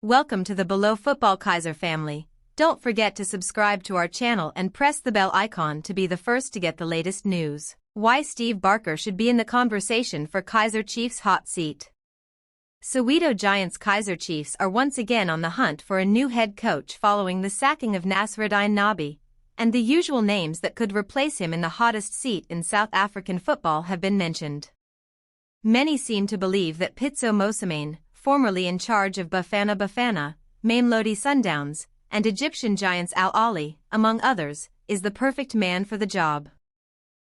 Welcome to the Below Football Kaiser family. Don't forget to subscribe to our channel and press the bell icon to be the first to get the latest news. Why Steve Barker should be in the conversation for Kaiser Chiefs hot seat. Soweto Giants Kaiser Chiefs are once again on the hunt for a new head coach following the sacking of Nabi, and the usual names that could replace him in the hottest seat in South African football have been mentioned. Many seem to believe that Pitso Mosimane, formerly in charge of Bafana, Mamelodi Sundowns, and Egyptian giants Al Ahly, among others, is the perfect man for the job.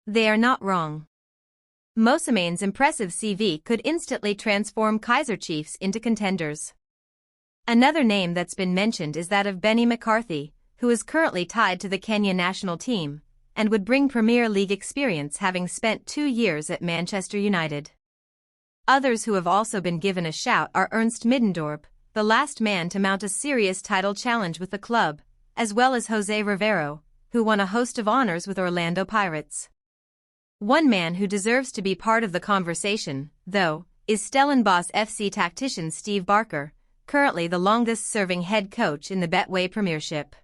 They are not wrong. Mosimane's impressive CV could instantly transform Kaiser Chiefs into contenders. Another name that's been mentioned is that of Benny McCarthy, who is currently tied to the Kenya national team, and would bring Premier League experience having spent 2 years at Manchester United. Others who have also been given a shout are Ernst Middendorp, the last man to mount a serious title challenge with the club, as well as Jose Rivero, who won a host of honors with Orlando Pirates. One man who deserves to be part of the conversation, though, is Stellenbosch FC tactician Steve Barker, currently the longest-serving head coach in the Betway Premiership.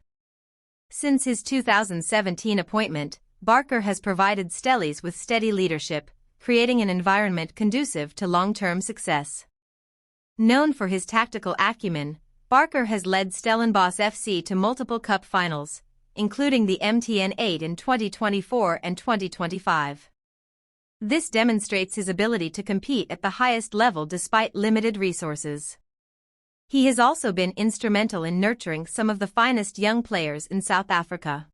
Since his 2017 appointment, Barker has provided Stellies with steady leadership, creating an environment conducive to long-term success. Known for his tactical acumen, Barker has led Stellenbosch FC to multiple cup finals, including the MTN 8 in 2024 and 2025. This demonstrates his ability to compete at the highest level despite limited resources. He has also been instrumental in nurturing some of the finest young players in South Africa.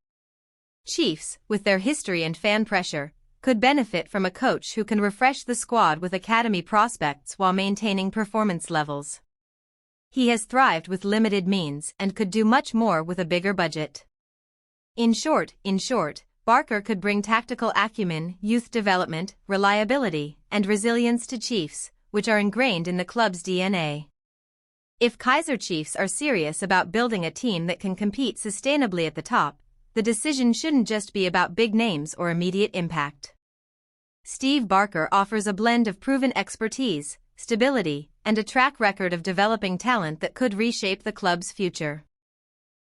Chiefs, with their history and fan pressure, could benefit from a coach who can refresh the squad with academy prospects while maintaining performance levels. He has thrived with limited means and could do much more with a bigger budget. In short, Barker could bring tactical acumen, youth development, reliability, and resilience to Chiefs, which are ingrained in the club's DNA. If Kaiser Chiefs are serious about building a team that can compete sustainably at the top, the decision shouldn't just be about big names or immediate impact. Steve Barker offers a blend of proven expertise, stability, and a track record of developing talent that could reshape the club's future.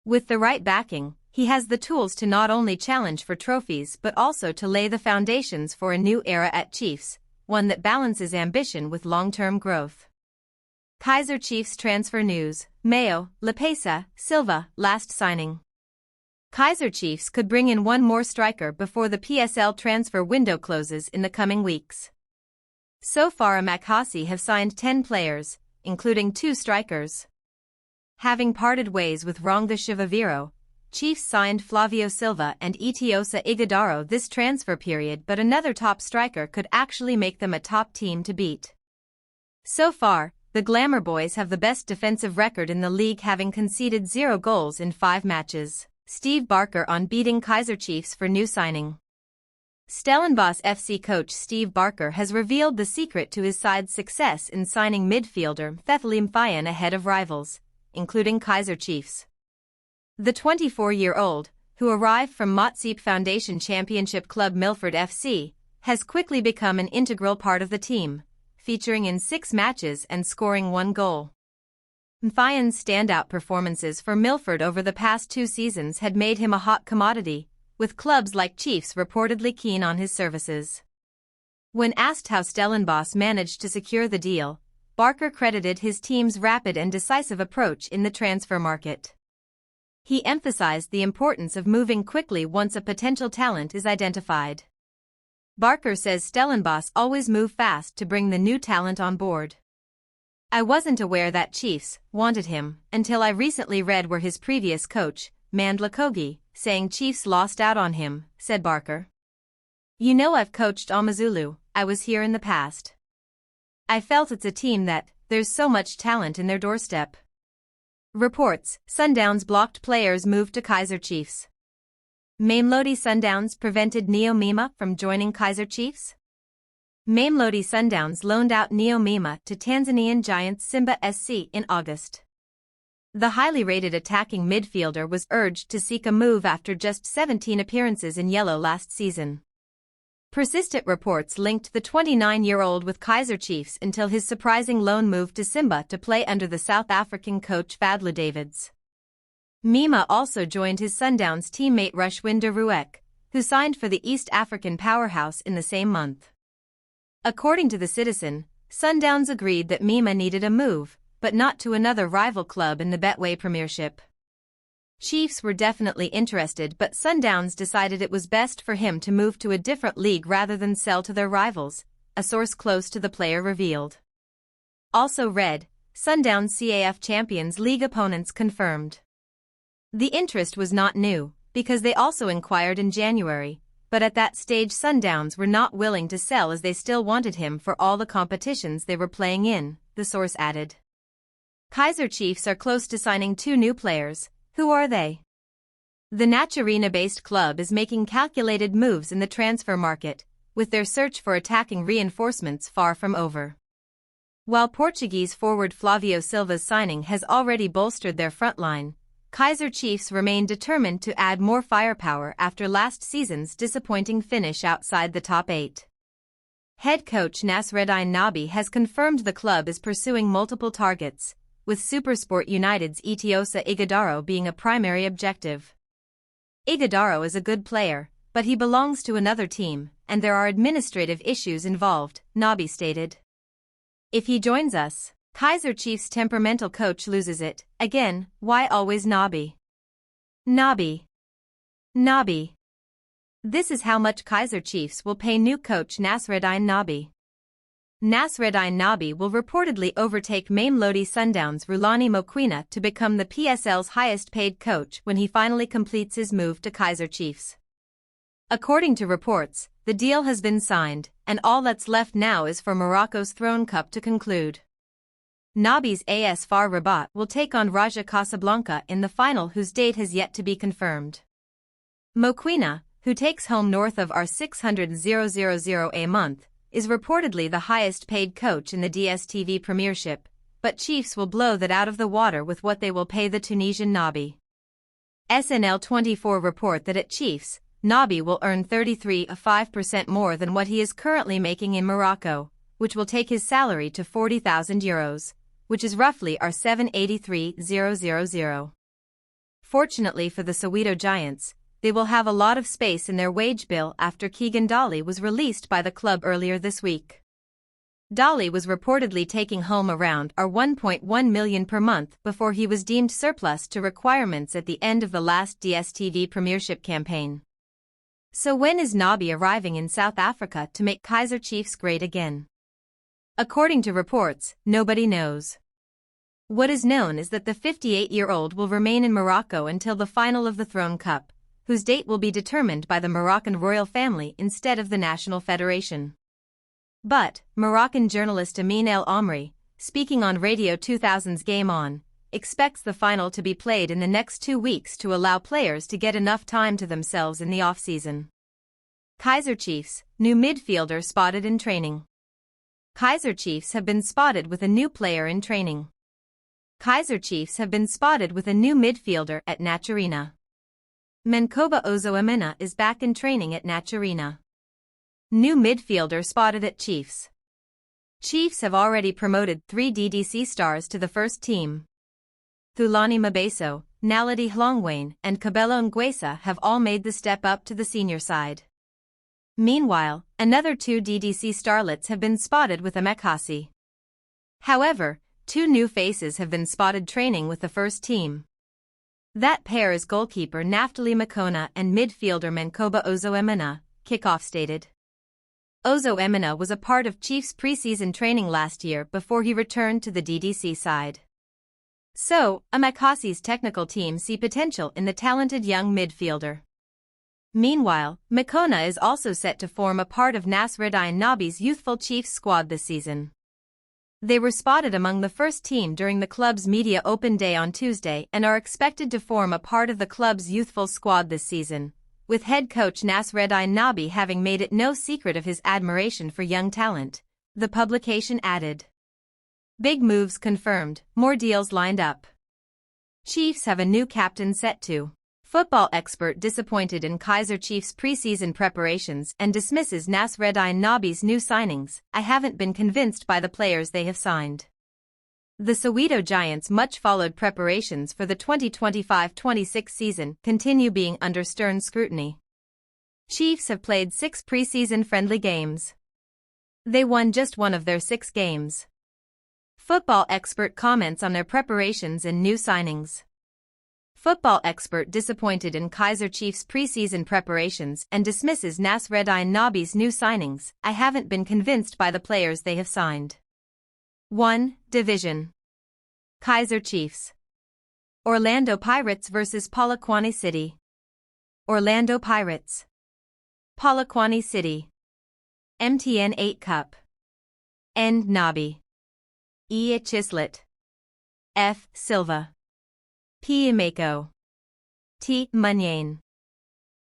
With the right backing, he has the tools to not only challenge for trophies but also to lay the foundations for a new era at Chiefs, one that balances ambition with long-term growth. Kaiser Chiefs transfer news: Mayo, Lepesa, Silva, last signing. Kaiser Chiefs could bring in one more striker before the PSL transfer window closes in the coming weeks. So far Amakasi have signed 10 players, including 2 strikers. Having parted ways with Ronga Shivaviro, Chiefs signed Flavio Silva and Itiosa Ighodaro this transfer period, but another top striker could actually make them a top team to beat. So far, the Glamour Boys have the best defensive record in the league, having conceded 0 goals in 5 matches. Steve Barker on beating Kaiser Chiefs for new signing. Stellenbosch FC coach Steve Barker has revealed the secret to his side's success in signing midfielder Thethly Mfyan ahead of rivals, including Kaiser Chiefs. The 24-year-old, who arrived from Motsepe Foundation Championship club Milford FC, has quickly become an integral part of the team, featuring in 6 matches and scoring 1 goal. Mfyan's standout performances for Milford over the past 2 seasons had made him a hot commodity, with clubs like Chiefs reportedly keen on his services. When asked how Stellenbosch managed to secure the deal, Barker credited his team's rapid and decisive approach in the transfer market. He emphasized the importance of moving quickly once a potential talent is identified. Barker says Stellenbosch always move fast to bring the new talent on board. "I wasn't aware that Chiefs wanted him until I recently read where his previous coach, Mandla Kogi, saying Chiefs lost out on him," said Barker. "You know, I've coached AmaZulu, I was here in the past. I felt it's a team that, there's so much talent in their doorstep." Reports: Sundowns blocked players' move to Kaiser Chiefs. Mamelodi Sundowns prevented Neo Mima from joining Kaiser Chiefs. Mamelodi Sundowns loaned out Neo Mima to Tanzanian giants Simba SC in August. The highly rated attacking midfielder was urged to seek a move after just 17 appearances in yellow last season. Persistent reports linked the 29-year-old with Kaizer Chiefs until his surprising loan move to Simba to play under the South African coach Fadlu Davids. Mima also joined his Sundowns teammate Rushwin de Ruek, who signed for the East African powerhouse in the same month. According to the Citizen, Sundowns agreed that Mima needed a move, but not to another rival club in the Betway Premiership. Chiefs were definitely interested, but Sundowns decided it was best for him to move to a different league rather than sell to their rivals, a source close to the player revealed. Also read, Sundowns CAF Champions League opponents confirmed. The interest was not new, because they also inquired in January, but at that stage Sundowns were not willing to sell as they still wanted him for all the competitions they were playing in, the source added. Kaizer Chiefs are close to signing 2 new players. Who are they? The Naturena-based club is making calculated moves in the transfer market, with their search for attacking reinforcements far from over. While Portuguese forward Flavio Silva's signing has already bolstered their front line, Kaizer Chiefs remain determined to add more firepower after last season's disappointing finish outside the top 8. Head coach Nasreddine Nabi has confirmed the club is pursuing multiple targets, with SuperSport United's Itiosa Ighodaro being a primary objective. Ighodaro is a good player, but he belongs to another team, and there are administrative issues involved, Nabi stated. If he joins us, Kaizer Chiefs' temperamental coach loses it. Again, why always Nabi? Nabi. This is how much Kaizer Chiefs will pay new coach Nasreddine Nabi. Nasreddine Nabi will reportedly overtake mamelodi Sundowns Rulani Mokoena to become the PSL's highest-paid coach when he finally completes his move to Kaizer Chiefs. According to reports, the deal has been signed, and all that's left now is for Morocco's Throne Cup to conclude. Nabi's AS FAR Rabat will take on Raja Casablanca in the final, whose date has yet to be confirmed. Mokoena, who takes home north of R600,000 a month, is reportedly the highest-paid coach in the dstv premiership, but Chiefs will blow that out of the water with what they will pay the Tunisian Nabi. SNL24 report that at Chiefs, Nabi will earn 33.5% more than what he is currently making in Morocco, which will take his salary to €40,000, which is roughly R783,000. Fortunately for the Soweto Giants, they will have a lot of space in their wage bill after Keegan Dolly was released by the club earlier this week. Dolly was reportedly taking home around R1.1 million per month before he was deemed surplus to requirements at the end of the last dstv premiership campaign. So when is Nabi arriving in South Africa to make Kaizer Chiefs great again? According to reports, nobody knows. What is known is that the 58-year-old will remain in Morocco until the final of the Throne Cup, whose date will be determined by the Moroccan royal family instead of the National Federation. But, Moroccan journalist Amin El Omri, speaking on Radio 2000's Game On, expects the final to be played in the next 2 weeks to allow players to get enough time to themselves in the off-season. Kaizer Chiefs, new midfielder spotted in training. Kaizer Chiefs have been spotted with a new player in training. Kaizer Chiefs have been spotted with a new midfielder at Naturena. Menkoba Ozoemena is back in training at Naturena. New midfielder spotted at Chiefs. Chiefs have already promoted 3 DDC stars to the first team. Thulani Mabeso, Naledi Hlongwane, and Kabelo Ngwesa have all made the step up to the senior side. Meanwhile, another 2 DDC starlets have been spotted with Amekhasi. However, 2 new faces have been spotted training with the first team. That pair is goalkeeper Naftali Mokoena and midfielder Menkoba Ozoemena, Kickoff stated. Ozoemena was a part of Chiefs' preseason training last year before he returned to the DDC side. So, Amekhasi's technical team see potential in the talented young midfielder. Meanwhile, Mokoena is also set to form a part of Nasreddine Nabi's youthful Chiefs squad this season. They were spotted among the first team during the club's media open day on Tuesday and are expected to form a part of the club's youthful squad this season, with head coach Nasreddine Nabi having made it no secret of his admiration for young talent, the publication added. Big moves confirmed, more deals lined up. Chiefs have a new captain set to Football expert disappointed in Kaiser Chiefs preseason preparations and dismisses Nasreddine Nabi's new signings. I haven't been convinced by the players they have signed. The Soweto Giants' much-followed preparations for the 2025-26 season continue being under stern scrutiny. Chiefs have played 6 preseason friendly games. They won just one of their 6 games. Football expert comments on their preparations and new signings. Football expert disappointed in Kaiser Chiefs preseason preparations and dismisses Nasreddine Nabi's new signings. I haven't been convinced by the players they have signed. 1. Division. Kaiser Chiefs. Orlando Pirates vs Polokwane City. Orlando Pirates. Polokwane City. MTN 8 Cup. N. Nabi. E. Chislet. F. Silva. P. Imeko. T. Munyane.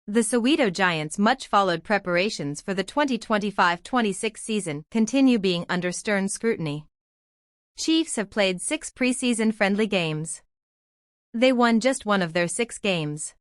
The Soweto Giants' much-followed preparations for the 2025-26 season continue being under stern scrutiny. Chiefs have played 6 preseason friendly games. They won just one of their 6 games.